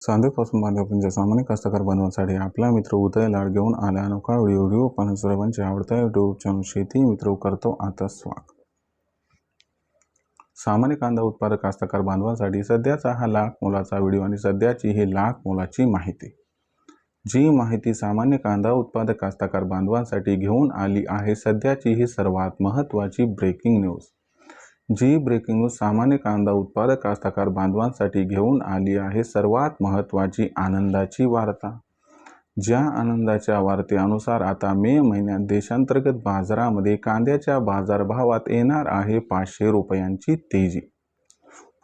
चांदेपासून बांधकामाच्या सामान्य कास्तकार बनवण्यासाठी आपला मित्र उदय लाड घेऊन आला अनोखा व्हिडिओ पण सर्वांच्या आवडता यूट्यूब चॅनल शेती मित्र करतो आता स्वागत। सामान्य कांदा उत्पादक कास्तकार बांधवांसाठी सध्याचा हा लाख मोलाचा व्हिडिओ आणि सध्याची ही लाख मोलाची माहिती। जी माहिती सामान्य कांदा उत्पादक कास्तकार बांधवांसाठी घेऊन आली आहे सध्याची ही सर्वात महत्त्वाची ब्रेकिंग न्यूज। जी ब्रेकिंग न्यूज सामान्य कांदा उत्पादक कास्तकार बांधवांसाठी घेऊन आली आहे सर्वात महत्त्वाची आनंदाची वार्ता। ज्या आनंदाच्या वार्तेनुसार आता मे महिन्यात देशांतर्गत बाजारामध्ये कांद्याच्या बाजारभावात येणार आहे 500 रुपयांची तेजी।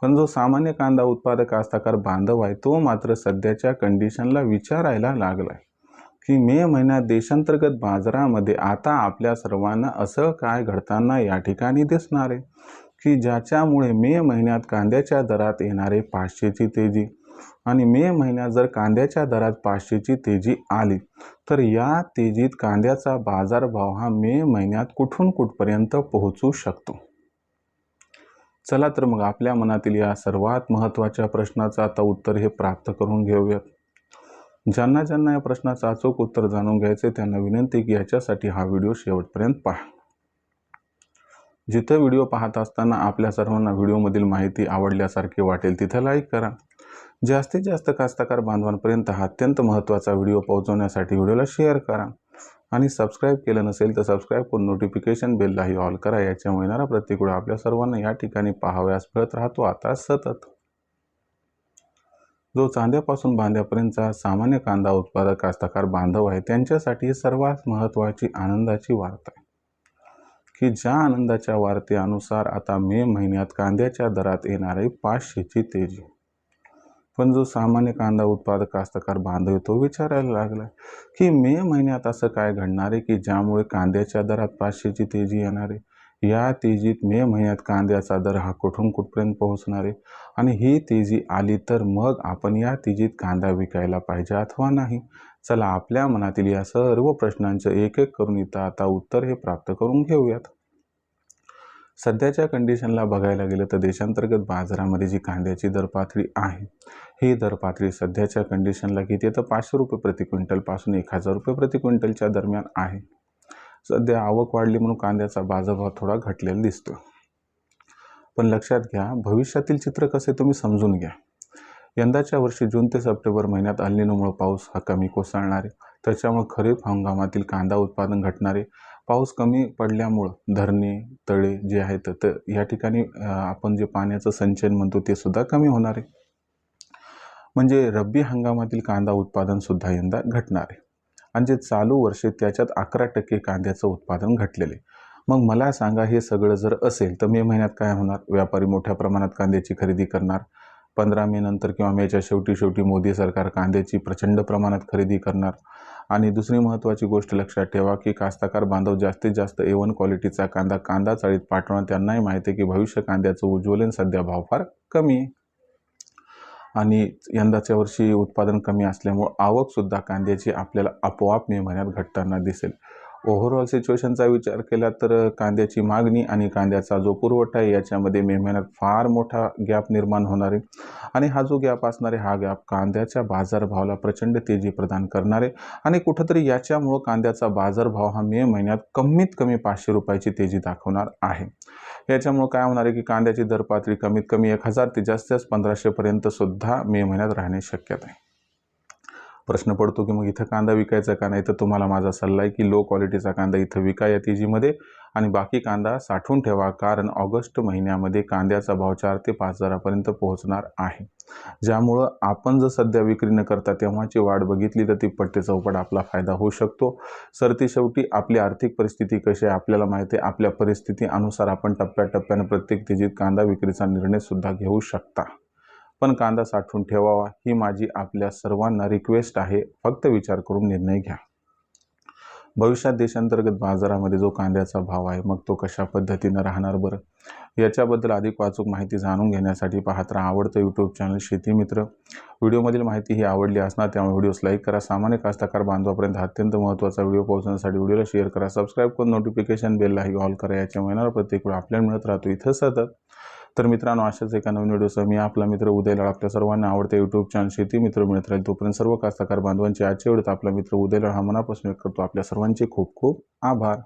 पण जो सामान्य कांदा उत्पादक कास्तकार बांधव आहे तो मात्र सध्याच्या कंडिशनला विचारायला लागलाय की मे महिन्यात देशांतर्गत बाजारामध्ये आता आपल्या सर्वांना असं काय घडताना या ठिकाणी दिसणार आहे की ज्याच्यामुळे मे महिन्यात कांद्याच्या दरात येणारे 500ची तेजी आणि मे महिन्यात जर कांद्याच्या दरात 500ची तेजी आली तर या तेजीत कांद्याचा बाजारभाव हा मे महिन्यात कुठून कुठपर्यंत पोहोचू शकतो। चला तर मग आपल्या मनातील या सर्वात महत्त्वाच्या प्रश्नाचं आता उत्तर हे प्राप्त करून घेऊयात। ज्यांना या प्रश्नाचं अचूक उत्तर जाणून घ्यायचे त्यांना विनंती की याच्यासाठी हा व्हिडिओ शेवटपर्यंत पहा। जिथे व्हिडिओ पाहत असताना आपल्या सर्वांना व्हिडिओमधील माहिती आवडल्यासारखी वाटेल तिथे लाईक करा। जास्तीत जास्त कास्तकार बांधवांपर्यंत हा अत्यंत महत्त्वाचा व्हिडिओ पोहोचवण्यासाठी व्हिडिओला शेअर करा आणि सबस्क्राईब केलं नसेल तर सबस्क्राईब करून नोटिफिकेशन बेललाही ऑल करा। याच्यामुळे येणारा प्रत्येक व्हिडिओ आपल्या सर्वांना या ठिकाणी पाहावयास मिळत राहतो आता सतत। जो चांद्यापासून बांध्यापर्यंतचा सामान्य कांदा उत्पादक कास्तकार बांधव आहे त्यांच्यासाठी सर्वात महत्त्वाची आनंदाची वार्ता आहे की ज्या आनंदाच्या वार्तेनुसार आता मे महिन्यात कांद्याच्या दरात येणारे 500ची तेजी। पण जो सामान्य कांदा उत्पादक कास्तकार बांधव तो विचारायला लागला की मे महिन्यात असं काय घडणार आहे की ज्यामुळे कांद्याच्या दरात 500ची तेजी येणार आहे। या तेजीत मे महिन्यात कांद्याचा दर हा कुठून कुठपर्यंत पोहोचणार आहे आणि ही तेजी आली तर मग आपण या तेजीत कांदा विकायला पाहिजे अथवा नाही। चला आपल्या मनातील या सर्व प्रश्नांचं एक एक करून इथं आता उत्तर हे प्राप्त करून घेऊयात। सध्याच्या कंडिशनला बघायला गेलं तर देशांतर्गत बाजारामध्ये जी कांद्याची दर पातळी आहे ही दर पातळी सध्याच्या कंडिशनला किती तर 500 रुपये प्रति क्विंटल पासून 1000 रुपये प्रति क्विंटलच्या दरम्यान आहे। सध्या आवक वाढली म्हणून कांद्याचा बाजारभाव थोडा घटलेला दिसतो। पण लक्षात घ्या भविष्यातील चित्र कसे तुम्ही समजून घ्या। यंदाच्या वर्षी जून ते सप्टेंबर महिन्यात अल निनोमुळे पाऊस हा कमी कोसळणार आहे त्याच्यामुळे खरीप हंगामातील कांदा उत्पादन घटणारे। पाऊस कमी पडल्यामुळे धरणे तळे जे आहेत तर या ठिकाणी आपण जे पाण्याचं संचयन म्हणतो ते सुद्धा कमी होणार आहे। म्हणजे रब्बी हंगामातील कांदा उत्पादन सुद्धा यंदा घटणार आहे आणि जे चालू वर्षे त्याच्यात 11% कांद्याचं उत्पादन घटलेले। मग मला सांगा हे सगळं जर असेल तर मे महिन्यात काय होणार। व्यापारी मोठ्या प्रमाणात कांद्याची खरेदी करणार। 15 मे नंतर किंवा मेच्या शेवटी मोदी सरकार कांद्याची प्रचंड प्रमाणात खरेदी करणार। आणि दुसरी महत्त्वाची गोष्ट लक्षात ठेवा की कास्तकार बांधव जास्तीत जास्त A1 क्वालिटीचा कांदा चाळीत पाठवणार। त्यांनाही माहिती आहे की भविष्य कांद्याचं उज्ज्वलन सध्या भाव फार कमी आहे आणि यंदाच्या वर्षी उत्पादन कमी असल्यामुळे आवक सुद्धा कांद्याची आपल्याला आपोआप मे महिन्यात घटताना दिसेल। ओव्हरऑल सिच्युएशनचा विचार केला तर कांद्याची मागणी आणि कांद्याचा जो पुरवठा आहे याच्यामध्ये मे महिन्यात फार मोठा गॅप निर्माण होणार आहे आणि हा जो गॅप असणार आहे हा गॅप कांद्याच्या बाजारभावाला प्रचंड तेजी प्रदान करणार आहे आणि कुठंतरी याच्यामुळे कांद्याचा बाजारभाव हा मे महिन्यात कमीत कमी 500 रुपयाची तेजी दाखवणार आहे। याच्यामुळे काय होणार आहे की कांद्याची दर पातळी कमीत कमी 1000 ते जास्तीत जास्त 1500 पर्यंत सुद्धा मे महिन्यात राहण्याची शक्यता आहे। प्रश्न पडतो की मग इथं कांदा विकायचा का नाही तर तुम्हाला माझा सल्ला आहे की लो क्वालिटीचा कांदा इथं विका या तेजीमध्ये आणि बाकी कांदा साठवून ठेवा कारण ऑगस्ट महिन्यामध्ये कांद्याचा भाव 4 ते 5 हजारापर्यंत पोहोचणार आहे। ज्यामुळं आपण जर सध्या विक्री न करता तेव्हाची वाढ बघितली तर ती पट्टे चौपट आपला फायदा होऊ शकतो। सरती शेवटी आपली आर्थिक परिस्थिती कशी आहे आपल्याला माहिती आहे। आपल्या परिस्थितीनुसार आपण टप्प्याटप्प्याने प्रत्येक तेजीत कांदा विक्रीचा निर्णय सुद्धा घेऊ शकता। पण कांदा साठवून ठेवावा ही माझी आपल्या सर्वांना रिक्वेस्ट आहे। फक्त विचार करून निर्णय घ्या। भविष्यात देशांतर्गत बाजारामध्ये जो कांद्याचा भाव आहे मग तो कशा पद्धतीने राहणार बरं याच्याबद्दल अधिक वाचूक माहिती जाणून घेण्यासाठी पाहत राहा आवडतं यूट्यूब चॅनल शेती मित्र। व्हिडिओमधील माहिती ही आवडली असणार त्यामुळे व्हिडिओस लाईक करा। सामान्य कास्तकार बांधवापर्यंत अत्यंत महत्त्वाचा व्हिडिओ पोहोचण्यासाठी व्हिडिओला शेअर करा। सबस्क्राईब करून नोटिफिकेशन बेललाही ऑल करा। याच्यामुळे येणारा प्रत्येक वेळ आपल्याला मिळत राहतो इथं सतत। तर मित्रांनो, अशाच एका नवीन व्हिडिओसह मी आपला मित्र उदय लाड आपल्या सर्वांना आवडते यूट्यूब चॅनल शेती मित्र मिळत राहील. तोपर्यंत सर्व कास्तकार बांधवांचे आजच्या व्हिडिओत आपला मित्र उदय लाड हा मनापासून व्यक्त करतो. आपल्या सर्वांचे खूप खूप आभार.